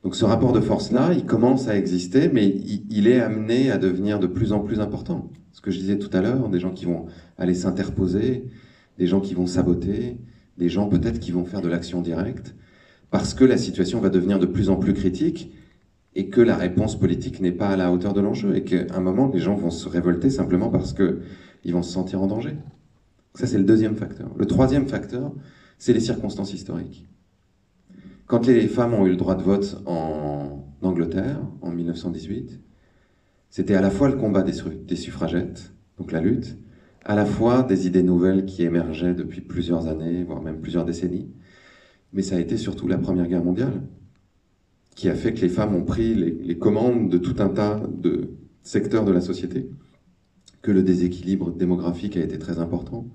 B: Donc ce rapport de force-là, il commence à exister, mais il est amené à devenir de plus en plus important. Ce que je disais tout à l'heure, des gens qui vont aller s'interposer, des gens qui vont saboter, des gens peut-être qui vont faire de l'action directe, parce que la situation va devenir de plus en plus critique et que la réponse politique n'est pas à la hauteur de l'enjeu et qu'à un moment, les gens vont se révolter simplement parce qu'ils vont se sentir en danger. Ça, c'est le deuxième facteur. Le troisième facteur, c'est les circonstances historiques. Quand les femmes ont eu le droit de vote en Angleterre, en 1918, c'était à la fois le combat des suffragettes, donc la lutte, à la fois des idées nouvelles qui émergeaient depuis plusieurs années, voire même plusieurs décennies, mais ça a été surtout la Première Guerre mondiale, qui a fait que les femmes ont pris les commandes de tout un tas de secteurs de la société, que le déséquilibre démographique a été très important,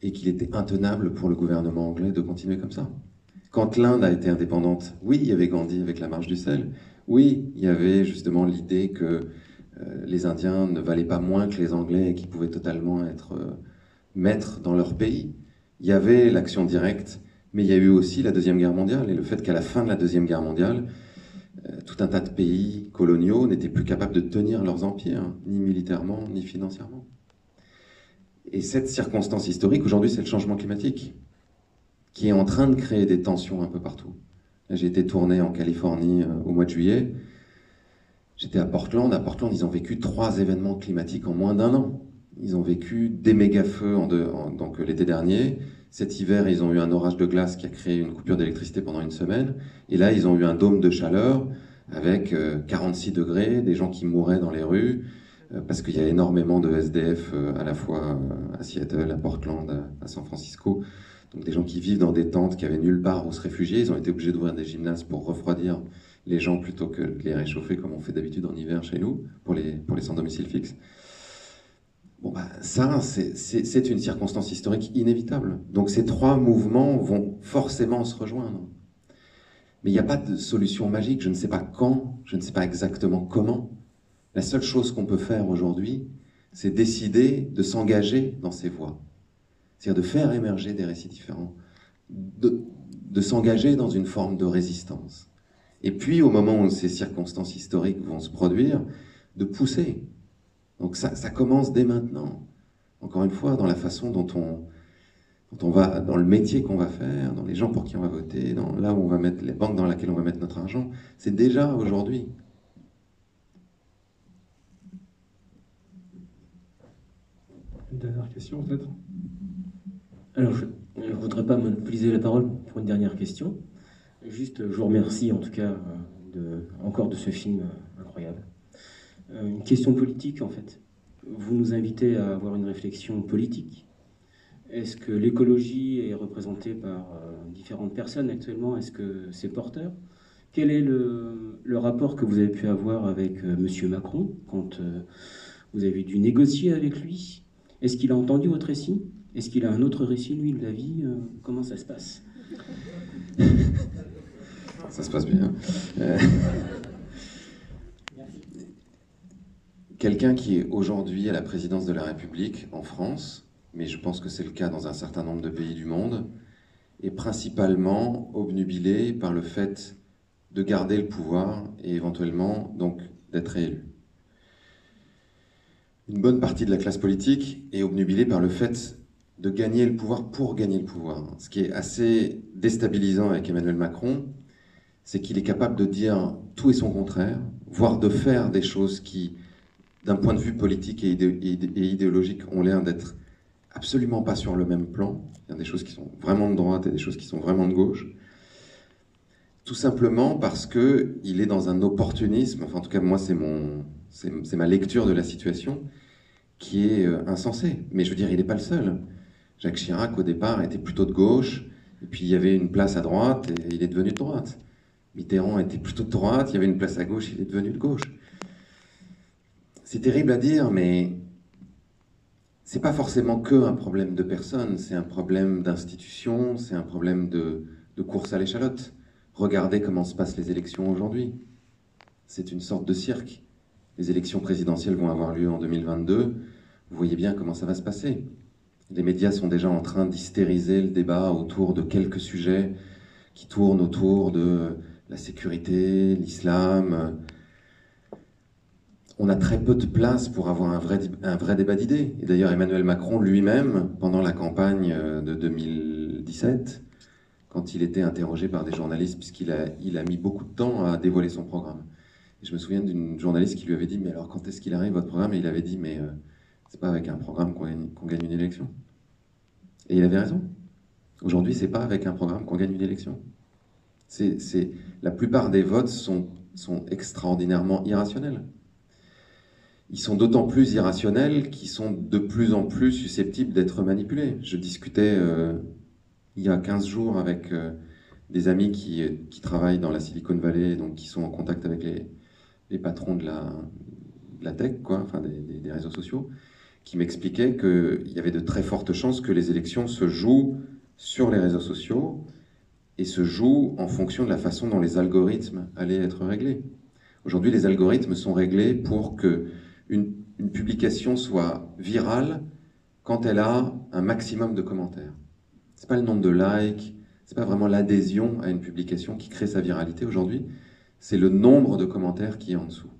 B: et qu'il était intenable pour le gouvernement anglais de continuer comme ça. Quand l'Inde a été indépendante, oui, il y avait Gandhi avec la marche du sel, oui, il y avait justement l'idée que les Indiens ne valaient pas moins que les Anglais et qu'ils pouvaient totalement être maîtres dans leur pays. Il y avait l'action directe, mais il y a eu aussi la Deuxième Guerre mondiale, et le fait qu'à la fin de la Deuxième Guerre mondiale, tout un tas de pays coloniaux n'étaient plus capables de tenir leurs empires, ni militairement, ni financièrement. Et cette circonstance historique, aujourd'hui, c'est le changement climatique, qui est en train de créer des tensions un peu partout. J'ai été tourné en Californie au mois de juillet. J'étais à Portland. À Portland, ils ont vécu 3 événements climatiques en moins d'1 an. Ils ont vécu des méga-feux donc l'été dernier. Cet hiver, ils ont eu un orage de glace qui a créé une coupure d'électricité pendant une semaine. Et là, ils ont eu un dôme de chaleur avec 46 degrés, des gens qui mouraient dans les rues, parce qu'il y a énormément de SDF à la fois à Seattle, à Portland, à San Francisco. Donc des gens qui vivent dans des tentes, qui avaient nulle part où se réfugier. Ils ont été obligés d'ouvrir des gymnases pour refroidir les gens plutôt que de les réchauffer comme on fait d'habitude en hiver chez nous, pour les sans domicile fixe. Bon, ça, c'est une circonstance historique inévitable. Donc ces 3 mouvements vont forcément se rejoindre. Mais il n'y a pas de solution magique. Je ne sais pas quand, je ne sais pas exactement comment. La seule chose qu'on peut faire aujourd'hui, c'est décider de s'engager dans ces voies. C'est-à-dire de faire émerger des récits différents, de s'engager dans une forme de résistance. Et puis, au moment où ces circonstances historiques vont se produire, de pousser. Donc ça commence dès maintenant. Encore une fois, dans la façon dont on va, dans le métier qu'on va faire, dans les gens pour qui on va voter, dans là où on va mettre les banques dans lesquelles on va mettre notre argent, c'est déjà aujourd'hui.
A: Une dernière question, peut-être ?
K: Alors, je ne voudrais pas monopoliser la parole pour une dernière question. Juste, je vous remercie en tout cas encore de ce film incroyable. Une question politique, en fait. Vous nous invitez à avoir une réflexion politique. Est-ce que l'écologie est représentée par différentes personnes actuellement? Est-ce que c'est porteur? Quel est le rapport que vous avez pu avoir avec M. Macron quand vous avez dû négocier avec lui? Est-ce qu'il a entendu votre récit? Est-ce qu'il a un autre récit, lui, de la vie? Comment ça se passe?
B: Ça se passe bien. Quelqu'un qui est aujourd'hui à la présidence de la République en France, mais je pense que c'est le cas dans un certain nombre de pays du monde, est principalement obnubilé par le fait de garder le pouvoir et éventuellement donc d'être élu. Une bonne partie de la classe politique est obnubilée par le fait de gagner le pouvoir pour gagner le pouvoir. Ce qui est assez déstabilisant avec Emmanuel Macron, c'est qu'il est capable de dire tout et son contraire, voire de faire des choses qui, d'un point de vue politique et idéologique, ont l'air d'être absolument pas sur le même plan. Il y a des choses qui sont vraiment de droite et des choses qui sont vraiment de gauche. Tout simplement parce qu'il est dans un opportunisme, enfin en tout cas moi c'est ma lecture de la situation, qui est insensée. Mais je veux dire, il n'est pas le seul. Jacques Chirac au départ était plutôt de gauche, et puis il y avait une place à droite et il est devenu de droite. Mitterrand était plutôt de droite, il y avait une place à gauche, il est devenu de gauche. C'est terrible à dire, mais c'est pas forcément un problème de personnes, c'est un problème d'institution, c'est un problème de course à l'échalote. Regardez comment se passent les élections aujourd'hui. C'est une sorte de cirque. Les élections présidentielles vont avoir lieu en 2022. Vous voyez bien comment ça va se passer. Les médias sont déjà en train d'hystériser le débat autour de quelques sujets qui tournent autour de la sécurité, l'islam. On a très peu de place pour avoir un vrai débat d'idées. Et d'ailleurs, Emmanuel Macron lui-même, pendant la campagne de 2017, quand il était interrogé par des journalistes, puisqu'il a mis beaucoup de temps à dévoiler son programme. Et je me souviens d'une journaliste qui lui avait dit « Mais alors, quand est-ce qu'il arrive, votre programme ?» Et il avait dit « Mais c'est pas avec un programme qu'on gagne une élection. » Et il avait raison. Aujourd'hui, c'est pas avec un programme qu'on gagne une élection. La plupart des votes sont extraordinairement irrationnels. Ils sont d'autant plus irrationnels qu'ils sont de plus en plus susceptibles d'être manipulés. Je discutais il y a 15 jours avec des amis qui travaillent dans la Silicon Valley, donc qui sont en contact avec les patrons de la tech, quoi, enfin des réseaux sociaux, qui m'expliquaient qu'il y avait de très fortes chances que les élections se jouent sur les réseaux sociaux et se jouent en fonction de la façon dont les algorithmes allaient être réglés. Aujourd'hui, les algorithmes sont réglés pour qu'une publication soit virale quand elle a un maximum de commentaires. Ce n'est pas le nombre de likes, ce n'est pas vraiment l'adhésion à une publication qui crée sa viralité aujourd'hui, c'est le nombre de commentaires qui est en dessous.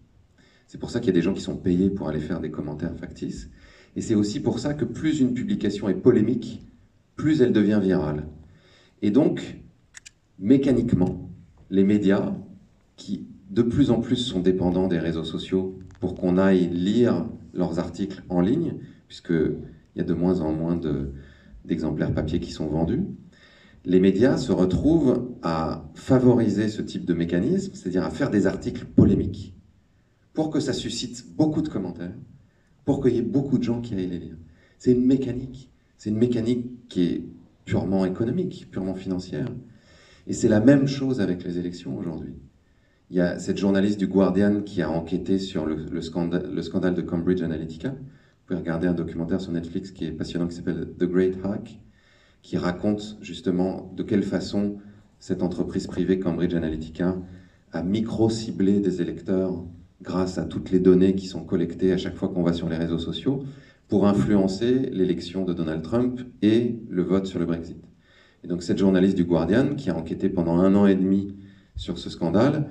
B: C'est pour ça qu'il y a des gens qui sont payés pour aller faire des commentaires factices. Et c'est aussi pour ça que plus une publication est polémique, plus elle devient virale. Et donc, mécaniquement, les médias, qui de plus en plus sont dépendants des réseaux sociaux pour qu'on aille lire leurs articles en ligne, puisqu'il y a de moins en moins d'exemplaires papier qui sont vendus, les médias se retrouvent à favoriser ce type de mécanisme, c'est-à-dire à faire des articles polémiques, pour que ça suscite beaucoup de commentaires, pour qu'il y ait beaucoup de gens qui aillent les lire. C'est une mécanique qui est purement économique, purement financière. Et c'est la même chose avec les élections aujourd'hui. Il y a cette journaliste du Guardian qui a enquêté sur le scandale de Cambridge Analytica. Vous pouvez regarder un documentaire sur Netflix qui est passionnant, qui s'appelle The Great Hack, qui raconte justement de quelle façon cette entreprise privée Cambridge Analytica a micro-ciblé des électeurs grâce à toutes les données qui sont collectées à chaque fois qu'on va sur les réseaux sociaux pour influencer l'élection de Donald Trump et le vote sur le Brexit. Et donc cette journaliste du Guardian, qui a enquêté pendant 1 an et demi sur ce scandale,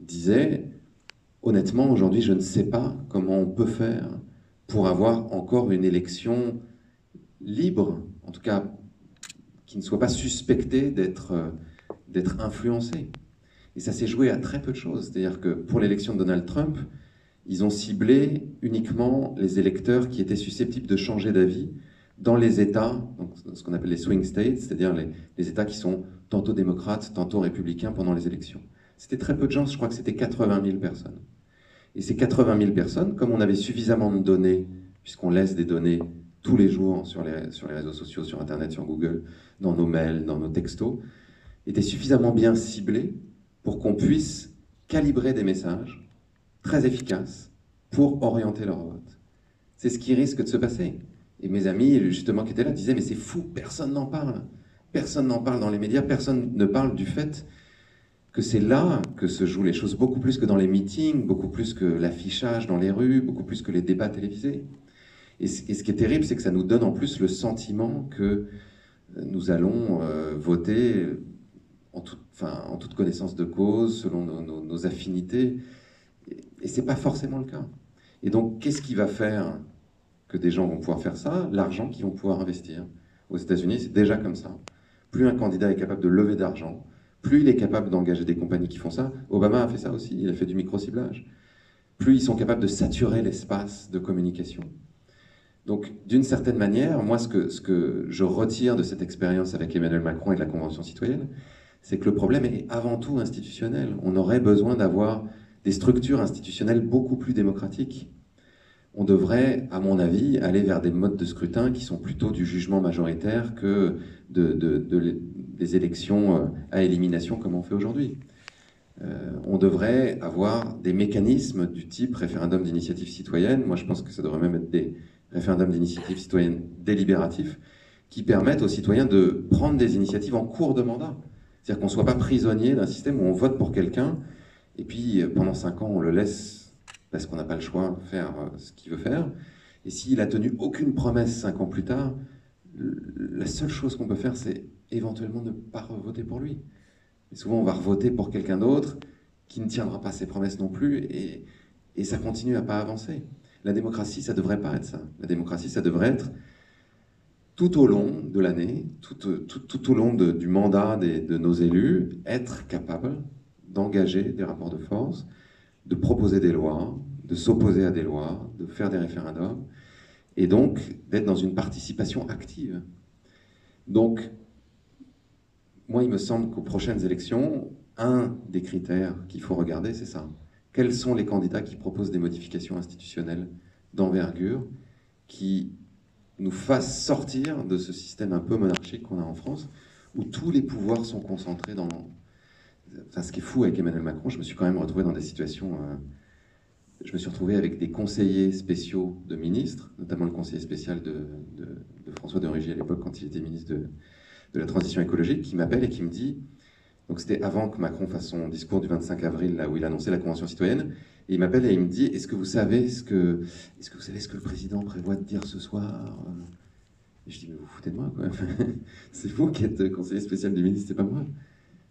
B: disait « Honnêtement, aujourd'hui, je ne sais pas comment on peut faire pour avoir encore une élection libre, en tout cas qui ne soit pas suspectée d'être influencée. » Et ça s'est joué à très peu de choses. C'est-à-dire que pour l'élection de Donald Trump, ils ont ciblé uniquement les électeurs qui étaient susceptibles de changer d'avis dans les États, donc ce qu'on appelle les swing states, c'est-à-dire les États qui sont tantôt démocrates, tantôt républicains pendant les élections. C'était très peu de gens, je crois que c'était 80 000 personnes. Et ces 80 000 personnes, comme on avait suffisamment de données, puisqu'on laisse des données tous les jours sur les réseaux sociaux, sur Internet, sur Google, dans nos mails, dans nos textos, étaient suffisamment bien ciblés pour qu'on puisse calibrer des messages très efficaces pour orienter leur vote. C'est ce qui risque de se passer. Et mes amis, justement, qui étaient là, disaient « Mais c'est fou, personne n'en parle. Personne n'en parle dans les médias, personne ne parle du fait que c'est là que se jouent les choses, beaucoup plus que dans les meetings, beaucoup plus que l'affichage dans les rues, beaucoup plus que les débats télévisés. Et ce qui est terrible, c'est que ça nous donne en plus le sentiment que nous allons voter en toute connaissance de cause, selon nos affinités. Et ce n'est pas forcément le cas. Et donc, qu'est-ce qui va faire que des gens vont pouvoir faire ça? L'argent qu'ils vont pouvoir investir. Aux États-Unis, c'est déjà comme ça. Plus un candidat est capable de lever d'argent, plus il est capable d'engager des compagnies qui font ça. Obama a fait ça aussi, il a fait du micro-ciblage. Plus ils sont capables de saturer l'espace de communication. Donc, d'une certaine manière, moi, ce que je retire de cette expérience avec Emmanuel Macron et de la Convention citoyenne, c'est que le problème est avant tout institutionnel. On aurait besoin d'avoir des structures institutionnelles beaucoup plus démocratiques. On devrait, à mon avis, aller vers des modes de scrutin qui sont plutôt du jugement majoritaire que des élections à élimination comme on fait aujourd'hui. On devrait avoir des mécanismes du type référendum d'initiative citoyenne. Moi, je pense que ça devrait même être des référendums d'initiative citoyenne délibératifs qui permettent aux citoyens de prendre des initiatives en cours de mandat. C'est-à-dire qu'on ne soit pas prisonnier d'un système où on vote pour quelqu'un et puis pendant 5 ans, on le laisse parce qu'on n'a pas le choix de faire ce qu'il veut faire. Et s'il a tenu aucune promesse 5 ans plus tard, la seule chose qu'on peut faire, c'est éventuellement ne pas voter pour lui. Et souvent, on va voter pour quelqu'un d'autre qui ne tiendra pas ses promesses non plus et ça continue à pas avancer. La démocratie, ça devrait pas être ça. La démocratie, ça devrait être tout au long de l'année, tout au long du mandat de nos élus, être capable d'engager des rapports de force, de proposer des lois, de s'opposer à des lois, de faire des référendums, et donc d'être dans une participation active. Donc, moi, il me semble qu'aux prochaines élections, un des critères qu'il faut regarder, c'est ça. Quels sont les candidats qui proposent des modifications institutionnelles d'envergure qui nous fassent sortir de ce système un peu monarchique qu'on a en France, où tous les pouvoirs sont concentrés dans... Enfin, ce qui est fou avec Emmanuel Macron, je me suis quand même retrouvé dans des situations... Je me suis retrouvé avec des conseillers spéciaux de ministres, notamment le conseiller spécial de François de Rugy à l'époque, quand il était ministre de la transition écologique, qui m'appelle et qui me dit... Donc c'était avant que Macron fasse son discours du 25 avril, là où il annonçait la Convention citoyenne, et il m'appelle et il me dit, est-ce que vous savez ce que le président prévoit de dire ce soir? Et je dis, mais vous foutez de moi, quoi. C'est vous qui êtes conseiller spécial du ministre, c'est pas moi.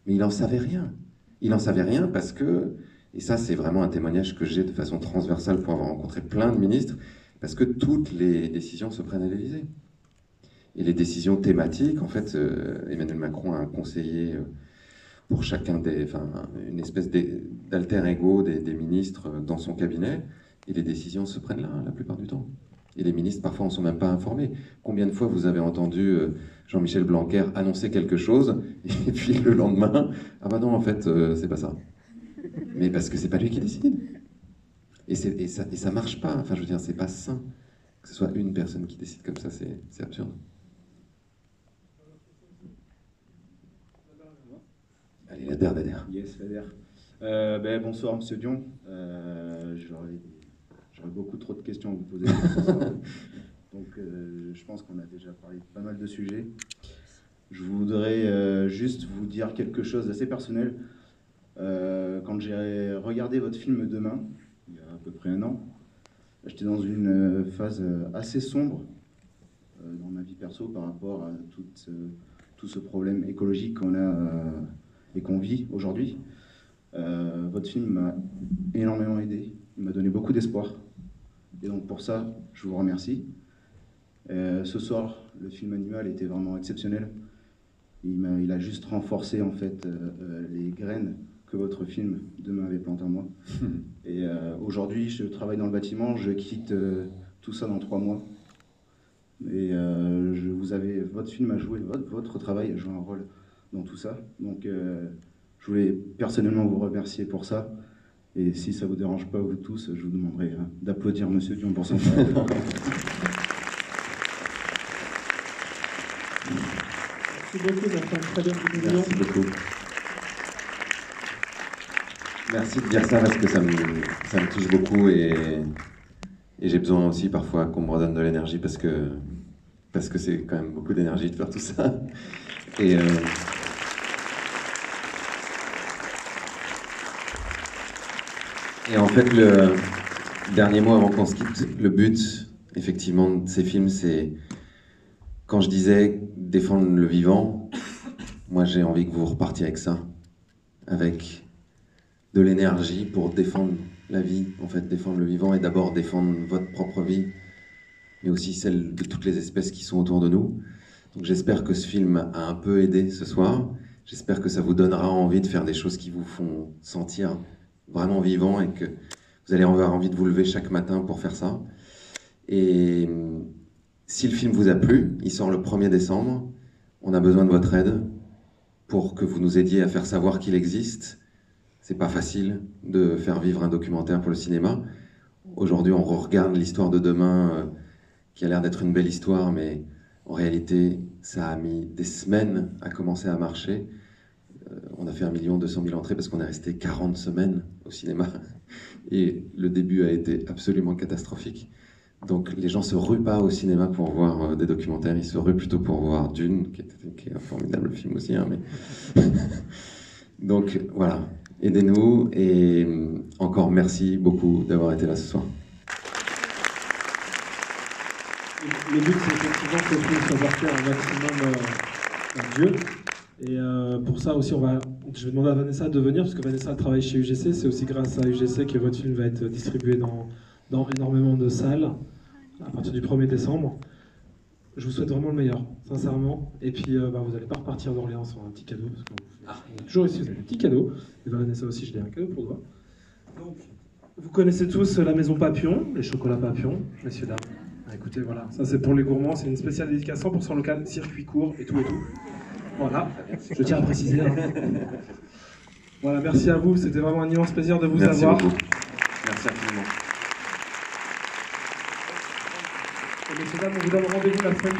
B: Mais il n'en savait rien. Il n'en savait rien parce que, et ça c'est vraiment un témoignage que j'ai de façon transversale pour avoir rencontré plein de ministres, parce que toutes les décisions se prennent à l'Élysée. Et les décisions thématiques, en fait, Emmanuel Macron a un conseiller... pour chacun une espèce d'alter ego des ministres dans son cabinet, et les décisions se prennent là, la plupart du temps. Et les ministres, parfois, en sont même pas informés. Combien de fois vous avez entendu Jean-Michel Blanquer annoncer quelque chose, et puis le lendemain, ah bah non, en fait, c'est pas ça. Mais parce que c'est pas lui qui décide. Et ça marche pas. Enfin, je veux dire, c'est pas sain que ce soit une personne qui décide comme ça, c'est absurde. Allez, Lader.
L: Yes, Lader. Bonsoir, Monsieur Dion. J'aurais beaucoup trop de questions à vous poser ce soir. Donc, je pense qu'on a déjà parlé de pas mal de sujets. Je voudrais juste vous dire quelque chose d'assez personnel. Quand j'ai regardé votre film Demain, il y a à peu près 1 an, j'étais dans une phase assez sombre dans ma vie perso par rapport à tout ce problème écologique qu'on a et qu'on vit aujourd'hui. Votre film m'a énormément aidé, il m'a donné beaucoup d'espoir. Et donc pour ça, je vous remercie. Ce soir, le film Animal était vraiment exceptionnel. Il a juste renforcé en fait les graines que votre film Demain avait plantées en moi. Et aujourd'hui, je travaille dans le bâtiment, je quitte tout ça dans 3 mois. Et votre film a joué, votre travail a joué un rôle dans tout ça. Donc je voulais personnellement vous remercier pour ça. Et si ça ne vous dérange pas, vous tous, je vous demanderai d'applaudir Monsieur Dion pour son travail.
A: Merci beaucoup, très bien.
B: Merci beaucoup. Merci de dire ça parce que ça me touche beaucoup et j'ai besoin aussi parfois qu'on me redonne de l'énergie parce que c'est quand même beaucoup d'énergie de faire tout ça. Et en fait, le dernier mot avant qu'on se quitte, le but, effectivement, de ces films, c'est... Quand je disais défendre le vivant, moi j'ai envie que vous repartiez avec ça, avec de l'énergie pour défendre la vie, en fait, défendre le vivant et d'abord défendre votre propre vie, mais aussi celle de toutes les espèces qui sont autour de nous. Donc j'espère que ce film a un peu aidé ce soir. J'espère que ça vous donnera envie de faire des choses qui vous font sentir vraiment vivant et que vous allez avoir envie de vous lever chaque matin pour faire ça. Et Si le film vous a plu, il sort le 1er décembre. On a besoin de votre aide pour que vous nous aidiez à faire savoir qu'il existe. C'est pas facile de faire vivre un documentaire pour le cinéma. Aujourd'hui, on regarde l'histoire de demain, qui a l'air d'être une belle histoire, mais en réalité, ça a mis des semaines à commencer à marcher. On a fait 1 200 000 entrées parce qu'on est resté 40 semaines au cinéma. Et le début a été absolument catastrophique. Donc les gens se ruent pas au cinéma pour voir des documentaires, ils se ruent plutôt pour voir Dune, qui est un formidable film aussi. Hein, mais... Donc voilà, aidez-nous et encore merci beaucoup d'avoir été là ce soir.
A: Le but, c'est effectivement que le film soit porté un maximum à Dieu. Et pour ça aussi, je vais demander à Vanessa de venir, parce que Vanessa travaille chez UGC. C'est aussi grâce à UGC que votre film va être distribué dans énormément de salles à partir du 1er décembre. Je vous souhaite vraiment le meilleur, sincèrement. Et puis, vous n'allez pas repartir d'Orléans sans un petit cadeau, parce qu'on est toujours ici, vous avez des petits cadeaux. Et Vanessa aussi, j'ai un cadeau pour toi. Donc, vous connaissez tous la maison Papillon, les chocolats Papillon, messieurs, dames. Écoutez, voilà, ça c'est pour les gourmands, c'est une spéciale dédicace 100% locale, circuit court et tout. Voilà, je tiens à préciser. Hein. Voilà, merci à vous, c'était vraiment un immense plaisir de vous avoir.
B: Merci beaucoup. Merci infiniment.
A: Messieurs, dames, on vous donne rendez-vous la semaine